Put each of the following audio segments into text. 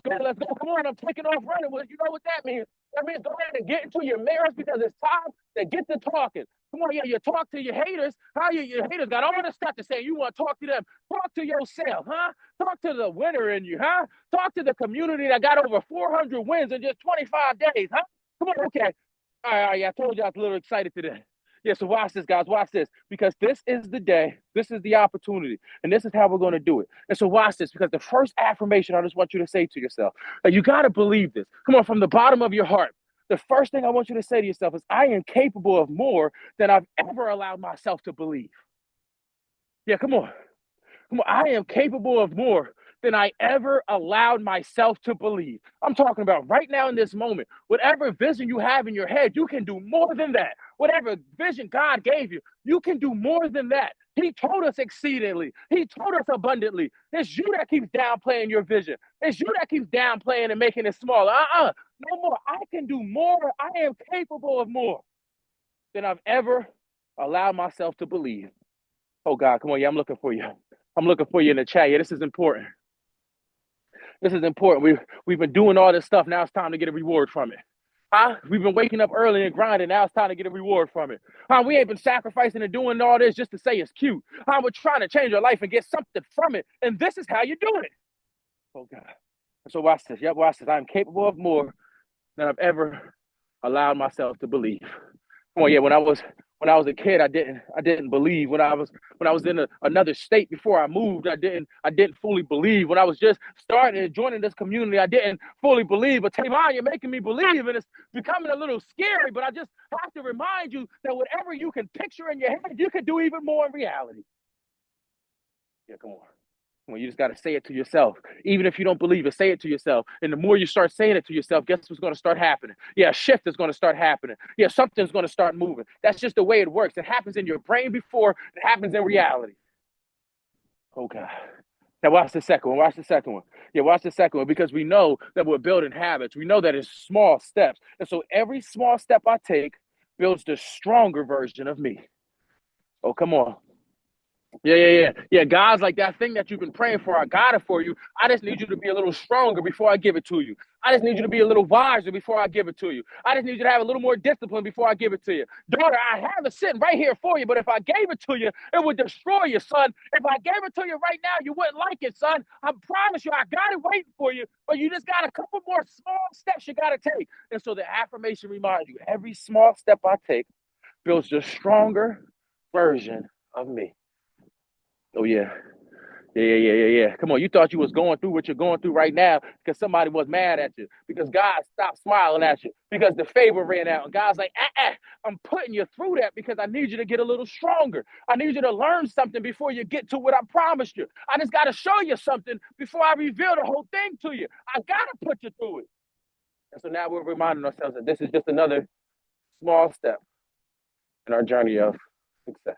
Let's go. Come on, I'm taking off running. Well, you know what that means? That means go ahead and get into your mirrors because it's time to get to talking. Come on, yeah, you talk to your haters. How your haters got all this stuff to say. You want to talk to them. Talk to yourself, huh? Talk to the winner in you, huh? Talk to the community that got over 400 wins in just 25 days, huh? Come on, okay. All right, yeah, I told you I was a little excited today. Yeah, so watch this, guys. Watch this. Because this is the day, this is the opportunity, and this is how we're going to do it. And so watch this, because the first affirmation I just want you to say to yourself, like, you got to believe this. Come on, from the bottom of your heart. The first thing I want you to say to yourself is, I am capable of more than I've ever allowed myself to believe. Yeah, come on. Come on, I am capable of more than I ever allowed myself to believe. I'm talking about right now in this moment. Whatever vision you have in your head, you can do more than that. Whatever vision God gave you, you can do more than that. He told us exceedingly. He told us abundantly. It's you that keeps downplaying your vision. It's you that keeps downplaying and making it smaller. No more. I can do more. I am capable of more than I've ever allowed myself to believe. Oh, God, come on. Yeah, I'm looking for you. I'm looking for you in the chat. Yeah, this is important. This is important. We've been doing all this stuff. Now it's time to get a reward from it. Huh? We've been waking up early and grinding. Now it's time to get a reward from it. Huh? We ain't been sacrificing and doing all this just to say it's cute. Huh? We're trying to change our life and get something from it. And this is how you do it. Oh, God. So watch this. Yep, watch this. I'm capable of more than I've ever allowed myself to believe. Come on, yeah. When I was a kid, I didn't believe. When I was in another state before I moved, I didn't fully believe. When I was just starting and joining this community, I didn't fully believe. But Tavon, you're making me believe, and it's becoming a little scary. But I just have to remind you that whatever you can picture in your head, you can do even more in reality. Yeah, come on. Well, you just got to say it to yourself. Even if you don't believe it, say it to yourself. And the more you start saying it to yourself, guess what's going to start happening? Yeah, a shift is going to start happening. Yeah, something's going to start moving. That's just the way it works. It happens in your brain before it happens in reality. Oh, God. Now watch the second one. Watch the second one. Yeah, watch the second one, because we know that we're building habits. We know that it's small steps. And so every small step I take builds the stronger version of me. Oh, come on. Yeah. God's like, that thing that you've been praying for, I got it for you. I just need you to be a little stronger before I give it to you. I just need you to be a little wiser before I give it to you. I just need you to have a little more discipline before I give it to you. Daughter, I have it sitting right here for you, but if I gave it to you, it would destroy you, son. If I gave it to you right now, you wouldn't like it, son. I promise you, I got it waiting for you, but you just got a couple more small steps you got to take. And so the affirmation reminds you, every small step I take builds the stronger version of me. Oh, yeah. Yeah. Come on, you thought you was going through what you're going through right now because somebody was mad at you, because God stopped smiling at you, because the favor ran out. And God's like, I'm putting you through that because I need you to get a little stronger. I need you to learn something before you get to what I promised you. I just got to show you something before I reveal the whole thing to you. I got to put you through it. And so now we're reminding ourselves that this is just another small step in our journey of success.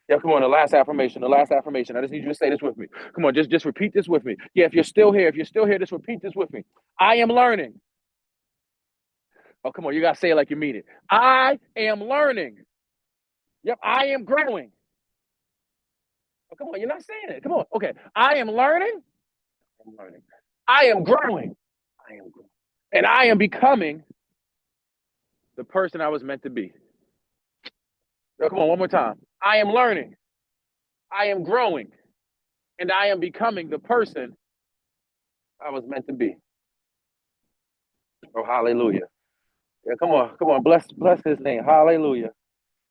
Yeah, come on, the last affirmation. I just need you to say this with me. Come on, just repeat this with me. Yeah, if you're still here, just repeat this with me. I am learning. Oh, come on, you got to say it like you mean it. I am learning. Yep, I am growing. Oh, come on, you're not saying it. Come on. Okay, I am learning. I'm learning. I am growing. I am growing. And I am becoming the person I was meant to be. Oh, come on, one more time. I am learning. I am growing. And I am becoming the person I was meant to be. Oh, hallelujah. Yeah, come on. Bless his name. Hallelujah.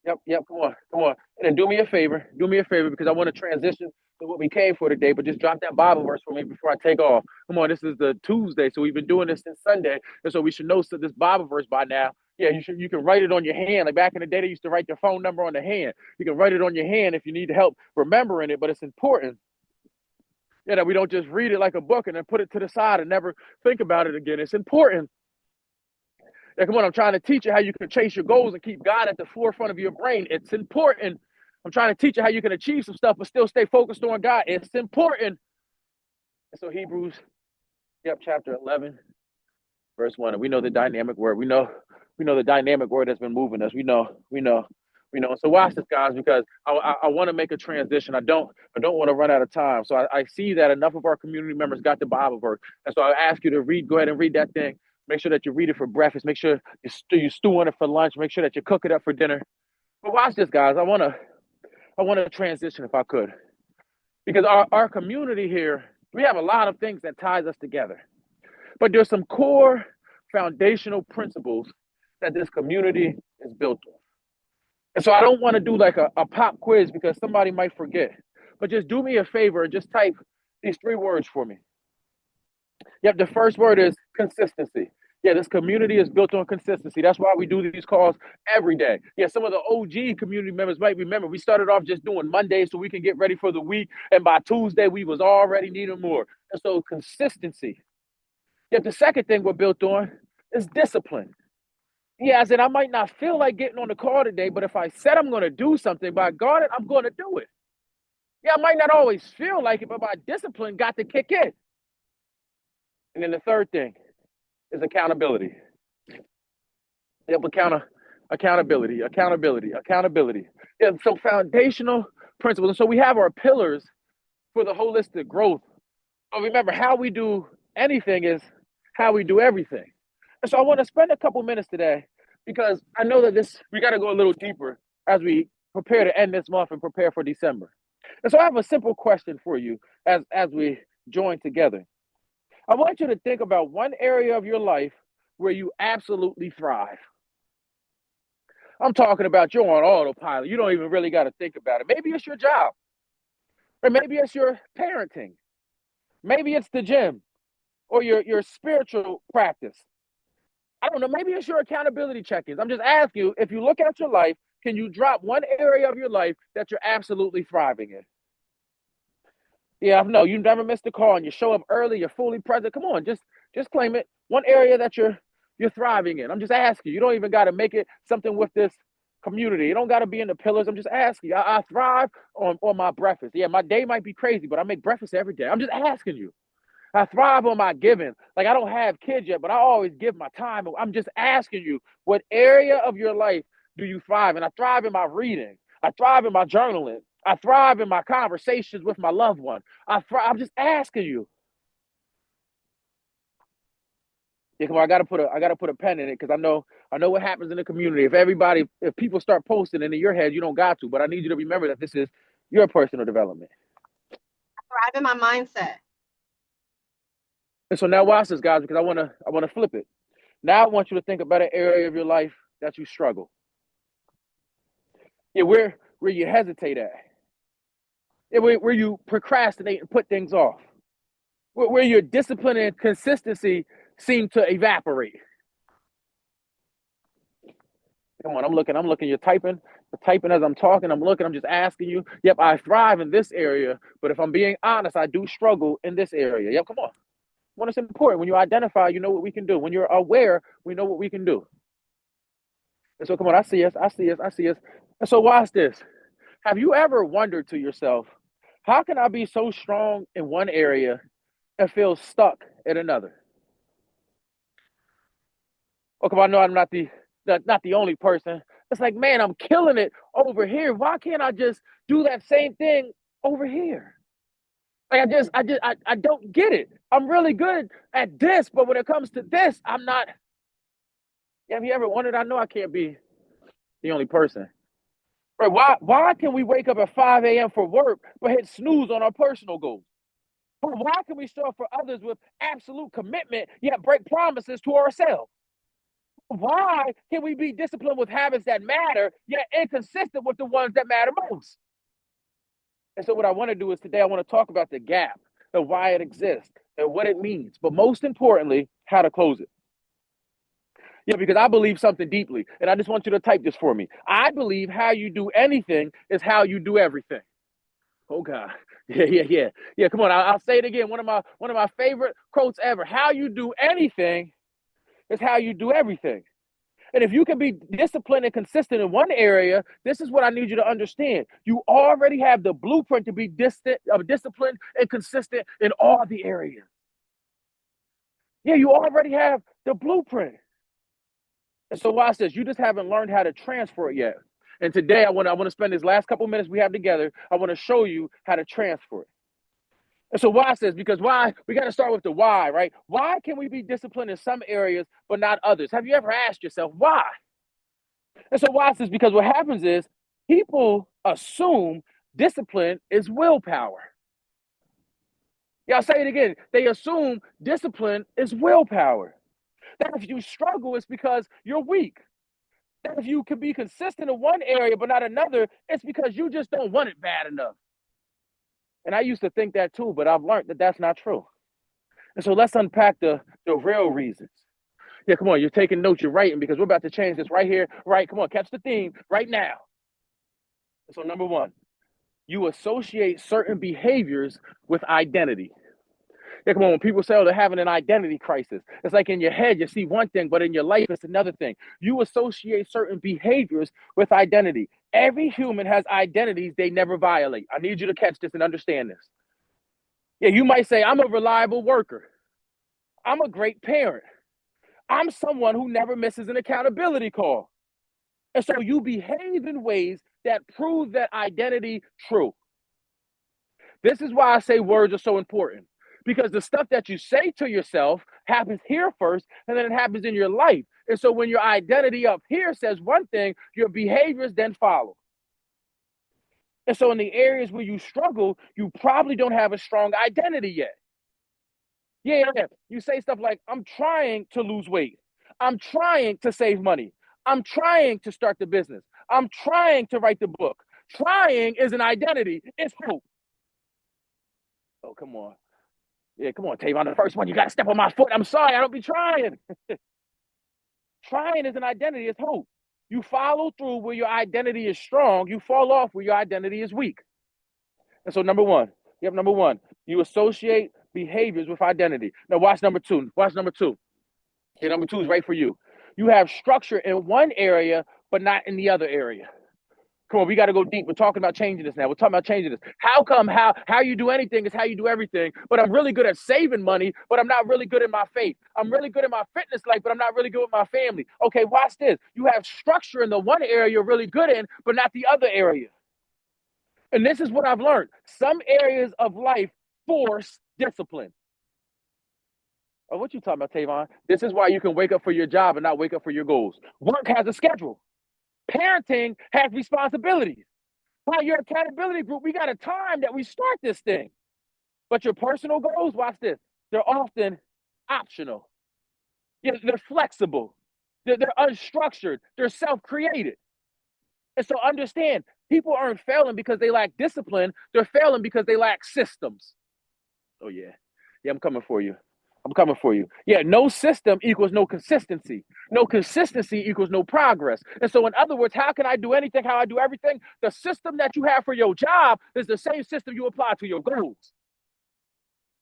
Yep, come on. And then do me a favor, because I want to transition to what we came for today, but just drop that Bible verse for me before I take off. Come on, this is the Tuesday, so we've been doing this since Sunday, and so we should know this Bible verse by now. Yeah, you can write it on your hand. Like back in the day, they used to write their phone number on the hand. You can write it on your hand if you need help remembering it, but it's important, yeah, that we don't just read it like a book and then put it to the side and never think about it again. It's important. Yeah, come on, I'm trying to teach you how you can chase your goals and keep God at the forefront of your brain. It's important. I'm trying to teach you how you can achieve some stuff but still stay focused on God. It's important. And so Hebrews, chapter 11, verse 1. And we know the dynamic word. We know the dynamic word that's been moving us. We know So watch this, guys, because I want to make a transition. I don't want to run out of time. So I see that enough of our community members got the Bible verse, and so I ask you to go ahead and read that thing. Make sure that you read it for breakfast. Make sure you stew on it for lunch. Make sure that you cook it up for dinner. But watch this, guys. I want to transition if I could, because our community here, we have a lot of things that ties us together, but there's some core foundational principles that this community is built on. And so I don't want to do like a pop quiz because somebody might forget. But just do me a favor and just type these 3 words for me. Yep, the first word is consistency. Yeah, this community is built on consistency. That's why we do these calls every day. Yeah, some of the OG community members might remember we started off just doing Mondays so we can get ready for the week. And by Tuesday, we was already needing more. And so consistency. Yet the second thing we're built on is discipline. Yeah, I said I might not feel like getting on the call today, but if I said I'm going to do something, by God, I'm going to do it. Yeah, I might not always feel like it, but my discipline got to kick in. And then the third thing is accountability. Yep, accountability. Yeah, some foundational principles. And so we have our pillars for the holistic growth. But remember, how we do anything is how we do everything. And so I want to spend a couple minutes today because I know that we got to go a little deeper as we prepare to end this month and prepare for December. And so I have a simple question for you as we join together. I want you to think about one area of your life where you absolutely thrive. I'm talking about you're on autopilot. You don't even really got to think about it. Maybe it's your job, or maybe it's your parenting. Maybe it's the gym or your spiritual practice. I don't know. Maybe it's your accountability check-ins. I'm just asking you, if you look at your life, can you drop one area of your life that you're absolutely thriving in? Yeah, no, you never missed a call and you show up early, you're fully present. Come on, just claim it. One area that you're thriving in. I'm just asking you. You don't even got to make it something with this community. You don't got to be in the pillars. I'm just asking you. I thrive on my breakfast. Yeah, my day might be crazy, but I make breakfast every day. I'm just asking you. I thrive on my giving. Like, I don't have kids yet, but I always give my time. I'm just asking you, what area of your life do you thrive in? I thrive in my reading. I thrive in my journaling. I thrive in my conversations with my loved one. I'm just asking you. Yeah, come on, I gotta put a pen in it because I know what happens in the community. If people start posting and in your head, you don't got to, but I need you to remember that this is your personal development. Thrive in my mindset. And so now watch this, guys, because I wanna flip it. Now I want you to think about an area of your life that you struggle. Yeah, where you hesitate at. Yeah, where you procrastinate and put things off. Where your discipline and consistency seem to evaporate. Come on, I'm looking. You're typing as I'm talking. I'm looking. I'm just asking you. Yep, I thrive in this area, but if I'm being honest, I do struggle in this area. Yep, come on. When it's important, when you identify, you know what we can do. When you're aware, we know what we can do. And so, come on, I see us. And so, watch this. Have you ever wondered to yourself, how can I be so strong in one area and feel stuck in another? Oh, come on, I know I'm not the only person. It's like, man, I'm killing it over here. Why can't I just do that same thing over here? Like, I don't get it. I'm really good at this, but when it comes to this, I'm not. Have you ever wondered? I know I can't be the only person. Right? Why can we wake up at 5 a.m. for work, but hit snooze on our personal goals? Why can we show up for others with absolute commitment, yet break promises to ourselves? Why can we be disciplined with habits that matter, yet inconsistent with the ones that matter most? And so what I want to do is today I want to talk about the gap and why it exists and what it means, but most importantly, how to close it. Yeah, because I believe something deeply, and I just want you to type this for me. I believe how you do anything is how you do everything. Oh God, yeah. Come on, I'll say it again. One of my favorite quotes ever. How you do anything is how you do everything. And if you can be disciplined and consistent in one area, this is what I need you to understand. You already have the blueprint to be disciplined and consistent in all the areas. Yeah, you already have the blueprint. And so watch this. You just haven't learned how to transfer it yet. And today I want to spend this last couple minutes we have together. I want to show you how to transfer it. And so why says, because why, we got to start with the why, right? Why can we be disciplined in some areas but not others? Have you ever asked yourself why? And so why says, because what happens is people assume discipline is willpower. Yeah, I'll say it again. They assume discipline is willpower. That if you struggle, it's because you're weak. That if you can be consistent in one area but not another, it's because you just don't want it bad enough. And I used to think that too, but I've learned that that's not true. And so let's unpack the real reasons. Yeah, come on, you're taking notes, you're writing, because we're about to change this right here, right? Come on, catch the theme right now. So number one, you associate certain behaviors with identity. Yeah, come on, when people say, oh, they're having an identity crisis, it's like in your head, you see one thing, but in your life, it's another thing. You associate certain behaviors with identity. Every human has identities they never violate. I need you to catch this and understand this. Yeah, you might say, I'm a reliable worker. I'm a great parent. I'm someone who never misses an accountability call. And so you behave in ways that prove that identity true. This is why I say words are so important, because the stuff that you say to yourself happens here first, and then it happens in your life. And so when your identity up here says one thing, your behaviors then follow. And so in the areas where you struggle, you probably don't have a strong identity yet. Yeah. You say stuff like, I'm trying to lose weight. I'm trying to save money. I'm trying to start the business. I'm trying to write the book. Trying is an identity. It's hope. Oh, come on. Yeah, come on, Tavon. The first one, you got to step on my foot. I'm sorry, I don't be trying. Trying is an identity. It's hope. You follow through where your identity is strong. You fall off where your identity is weak. And so number one, you associate behaviors with identity. Now watch number two. Okay, number two is right for you. You have structure in one area, but not in the other area. Come on, we got to go deep. We're talking about changing this now. We're talking about changing this. How come how you do anything is how you do everything, but I'm really good at saving money, but I'm not really good at my faith. I'm really good at my fitness life, but I'm not really good with my family. Okay, watch this. You have structure in the one area you're really good in, but not the other area. And this is what I've learned. Some areas of life force discipline. Oh, what you talking about, Tavon? This is why you can wake up for your job and not wake up for your goals. Work has a schedule. Parenting has responsibilities. By your accountability group, we got a time that we start this thing. But your personal goals, watch this, they're often optional. Yeah, they're flexible. They're unstructured. They're self-created. And so understand, people aren't failing because they lack discipline. They're failing because they lack systems. Oh, yeah. Yeah, I'm coming for you. Yeah, no system equals no consistency. No consistency equals no progress. And so, in other words, how can I do anything how I do everything? The system that you have for your job is the same system you apply to your goals.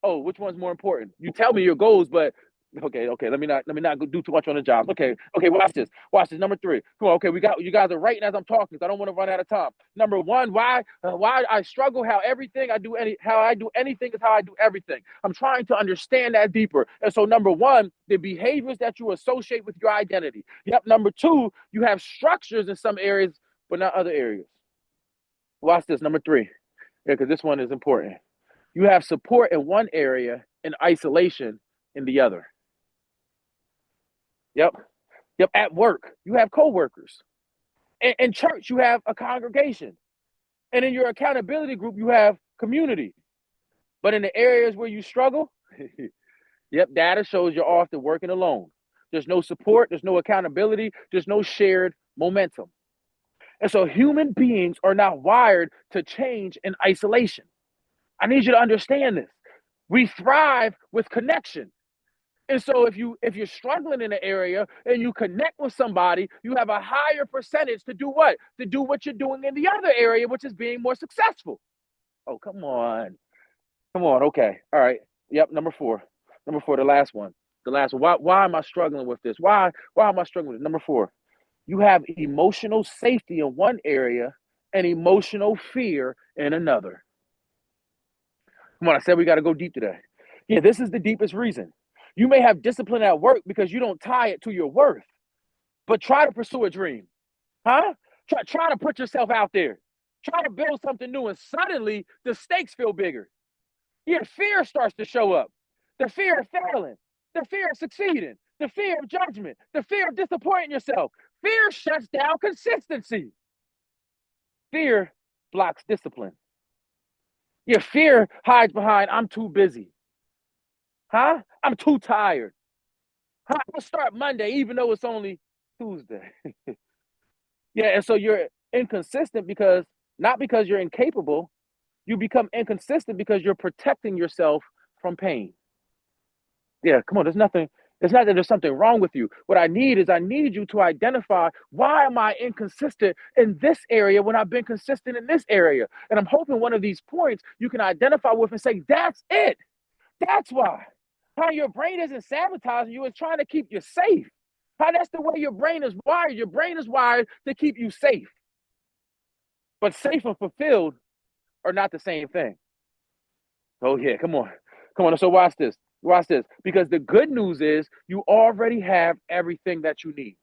Oh, which one's more important? You tell me your goals, but okay. Let me not do too much on the job. Okay. Watch this. Number three. Come on. Okay, you guys are writing as I'm talking, so I don't want to run out of time. Number one, why I struggle how I do anything is how I do everything. I'm trying to understand that deeper. And so number one, the behaviors that you associate with your identity. Yep. Number two, you have structures in some areas, but not other areas. Watch this. Number three. Yeah, because this one is important. You have support in one area and isolation in the other. Yep. At work, you have coworkers. In church, you have a congregation. And in your accountability group, you have community. But in the areas where you struggle, data shows you're often working alone. There's no support, there's no accountability, there's no shared momentum. And so human beings are not wired to change in isolation. I need you to understand this. We thrive with connection. And so if you're struggling in an area and you connect with somebody, you have a higher percentage to do what? To do what you're doing in the other area, which is being more successful. Oh, come on. Okay. All right. Yep. Number four, the last one. Why am I struggling with this? Why am I struggling with it? Number four, you have emotional safety in one area and emotional fear in another. Come on, I said we got to go deep today. Yeah, this is the deepest reason. You may have discipline at work because you don't tie it to your worth, but try to pursue a dream. Huh? Try to put yourself out there. Try to build something new, and suddenly the stakes feel bigger. Your fear starts to show up. The fear of failing, the fear of succeeding, the fear of judgment, the fear of disappointing yourself. Fear shuts down consistency. Fear blocks discipline. Your fear hides behind, I'm too busy. Huh? I'm too tired. Huh? I'll start Monday, even though it's only Tuesday. Yeah, and so you're inconsistent because not because you're incapable, you become inconsistent because you're protecting yourself from pain. Yeah, come on, there's nothing, it's not that there's something wrong with you. What I need is I need you to identify, why am I inconsistent in this area when I've been consistent in this area? And I'm hoping one of these points you can identify with and say, that's it. That's why. How your brain isn't sabotaging you, it's trying to keep you safe. How that's the way your brain is wired. Your brain is wired to keep you safe. But safe and fulfilled are not the same thing. Oh, yeah, come on. Come on. So watch this. Watch this. Because the good news is you already have everything that you need.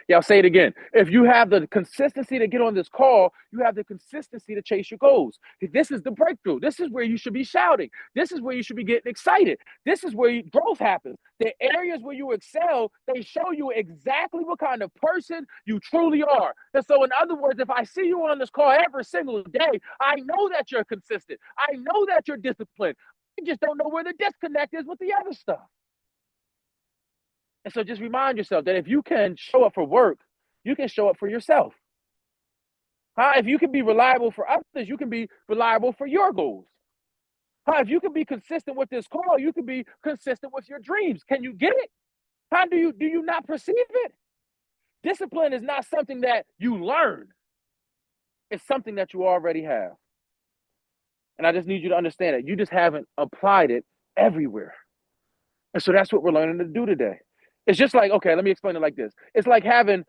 Yeah, I'll say it again. If you have the consistency to get on this call, you have the consistency to chase your goals. This is the breakthrough. This is where you should be shouting. This is where you should be getting excited. This is where growth happens. The areas where you excel, they show you exactly what kind of person you truly are. And so, in other words, if I see you on this call every single day, I know that you're consistent. I know that you're disciplined. I just don't know where the disconnect is with the other stuff. And so just remind yourself that if you can show up for work, you can show up for yourself. If you can be reliable for others, you can be reliable for your goals. If you can be consistent with this call, you can be consistent with your dreams. Can you get it? How do you not perceive it? Discipline is not something that you learn. It's something that you already have. And I just need you to understand it. You just haven't applied it everywhere. And so that's what we're learning to do today. It's just like, okay, let me explain it like this. It's like having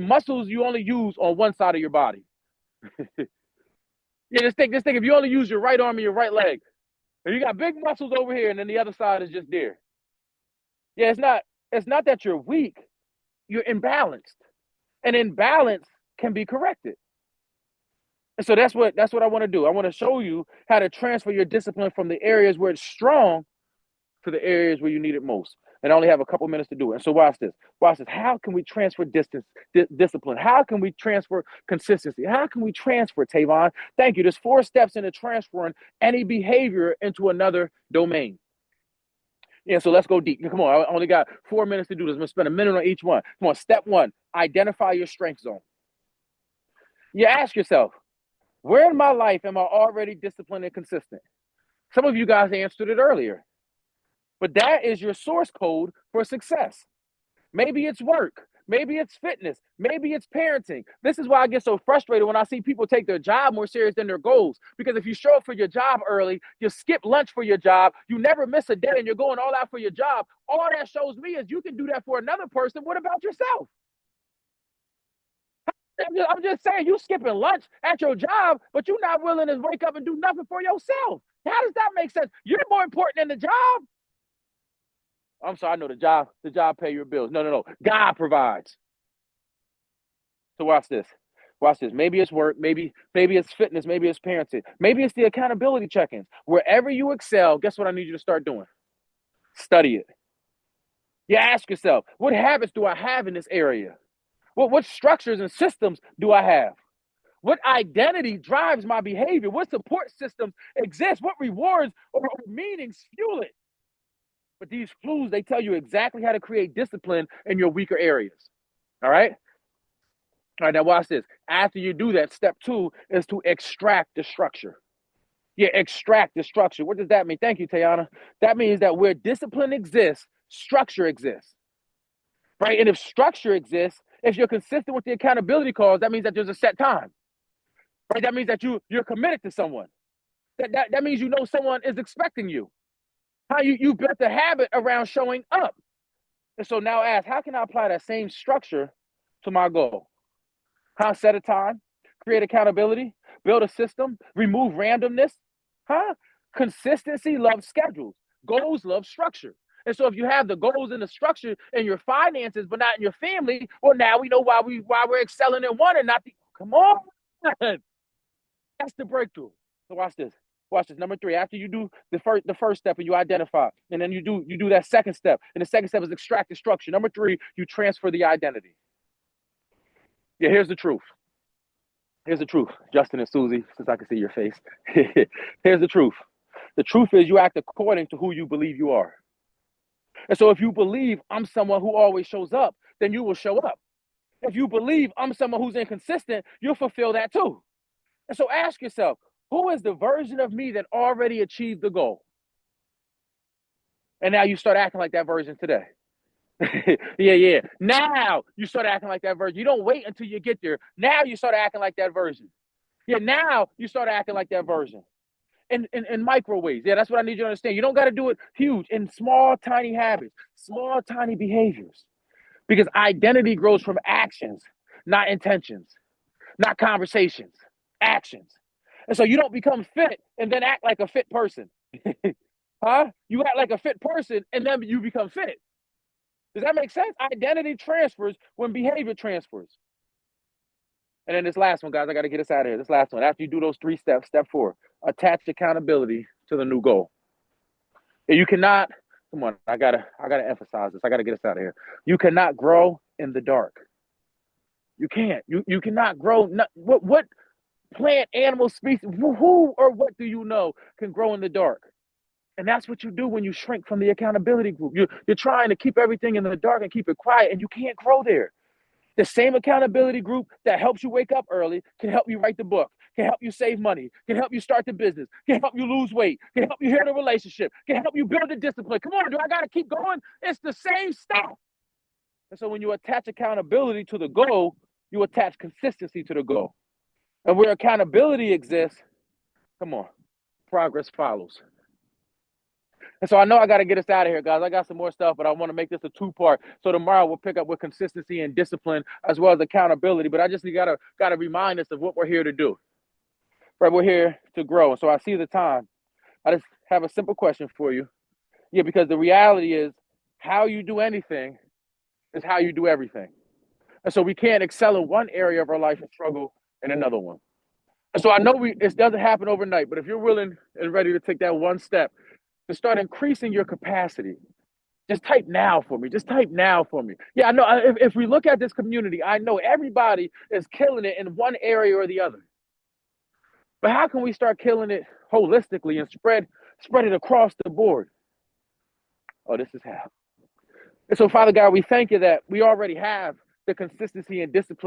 muscles you only use on one side of your body. Yeah, just think, if you only use your right arm and your right leg, and you got big muscles over here, and then the other side is just there. Yeah, it's not that you're weak, you're imbalanced. And imbalance can be corrected. And so that's what I want to do. I want to show you how to transfer your discipline from the areas where it's strong to the areas where you need it most. And I only have a couple minutes to do it. And so watch this. Watch this. How can we transfer discipline? How can we transfer consistency? How can we transfer, Tavon? Thank you. There's 4 steps into transferring any behavior into another domain. Yeah, so let's go deep. Come on, I only got 4 minutes to do this. I'm going to spend a minute on each one. Come on, step 1, identify your strength zone. You ask yourself, where in my life am I already disciplined and consistent? Some of you guys answered it earlier. But that is your source code for success. Maybe it's work. Maybe it's fitness. Maybe it's parenting. This is why I get so frustrated when I see people take their job more serious than their goals. Because if you show up for your job early, you skip lunch for your job, you never miss a day, and you're going all out for your job, all that shows me is you can do that for another person. What about yourself? I'm just saying, you skipping lunch at your job, but you're not willing to wake up and do nothing for yourself. How does that make sense? You're more important than the job. I'm sorry, I know the job pay your bills. No. God provides. So watch this. Watch this. Maybe it's work, maybe it's fitness, maybe it's parenting, maybe it's the accountability check-ins. Wherever you excel, guess what I need you to start doing? Study it. You ask yourself, what habits do I have in this area? What structures and systems do I have? What identity drives my behavior? What support systems exist? What rewards or meanings fuel it? But these clues, they tell you exactly how to create discipline in your weaker areas. All right? All right, now watch this. After you do that, step 2 is to extract the structure. Yeah, extract the structure. What does that mean? Thank you, Tayana. That means that where discipline exists, structure exists. Right? And if structure exists, if you're consistent with the accountability calls, that means that there's a set time. Right? That means that you're committed to someone. That means you know someone is expecting you. How you built the habit around showing up. And so now ask, how can I apply that same structure to my goal? How set a time, create accountability, build a system, remove randomness. Consistency loves schedules. Goals love structure. And so if you have the goals and the structure in your finances, but not in your family, well, now we know why we're excelling in one and not the. Come on, that's the breakthrough. So watch this. Watch this. Number 3. After you do the first step and you identify, and then you do that second step, and the second step is extract the structure. Number 3, you transfer the identity. Yeah, here's the truth. Here's the truth, Justin and Susie, since I can see your face. Here's the truth. The truth is you act according to who you believe you are. And so if you believe I'm someone who always shows up, then you will show up. If you believe I'm someone who's inconsistent, you'll fulfill that too. And so ask yourself, who is the version of me that already achieved the goal? And now you start acting like that version today. Yeah. Now you start acting like that version. You don't wait until you get there. Now you start acting like that version. Yeah, now you start acting like that version. In microwaves. Yeah, that's what I need you to understand. You don't got to do it huge. In small, tiny habits, small, tiny behaviors. Because identity grows from actions, not intentions, not conversations, actions. And so you don't become fit and then act like a fit person. Huh? You act like a fit person and then you become fit. Does that make sense? Identity transfers when behavior transfers. And then this last one, guys, I got to get us out of here. This last one. After you do those 3 steps, step 4, attach accountability to the new goal. And you cannot, come on, I gotta emphasize this. I gotta get us out of here. You cannot grow in the dark. You can't. You cannot grow. What plant, animal, species, who or what do you know can grow in the dark? And that's what you do when you shrink from the accountability group. You're trying to keep everything in the dark and keep it quiet, and you can't grow there. The same accountability group that helps you wake up early can help you write the book, can help you save money, can help you start the business, can help you lose weight, can help you heal the relationship, can help you build the discipline. Come on, do I got to keep going? It's the same stuff. And so when you attach accountability to the goal, you attach consistency to the goal. And where accountability exists, come on, progress follows. And so I know I got to get us out of here, guys. I got some more stuff, but I want to make this a 2-part. So tomorrow we'll pick up with consistency and discipline as well as accountability. But I just got to remind us of what we're here to do. Right? We're here to grow. And so I see the time. I just have a simple question for you. Yeah, because the reality is how you do anything is how you do everything. And so we can't excel in one area of our life and struggle in another one. And so I know it doesn't happen overnight, but if you're willing and ready to take that one step to start increasing your capacity, just type now for me. Just type now for me. Yeah, I know. If we look at this community, I know everybody is killing it in one area or the other. But how can we start killing it holistically and spread it across the board? Oh, this is how. And so, Father God, we thank you that we already have the consistency and discipline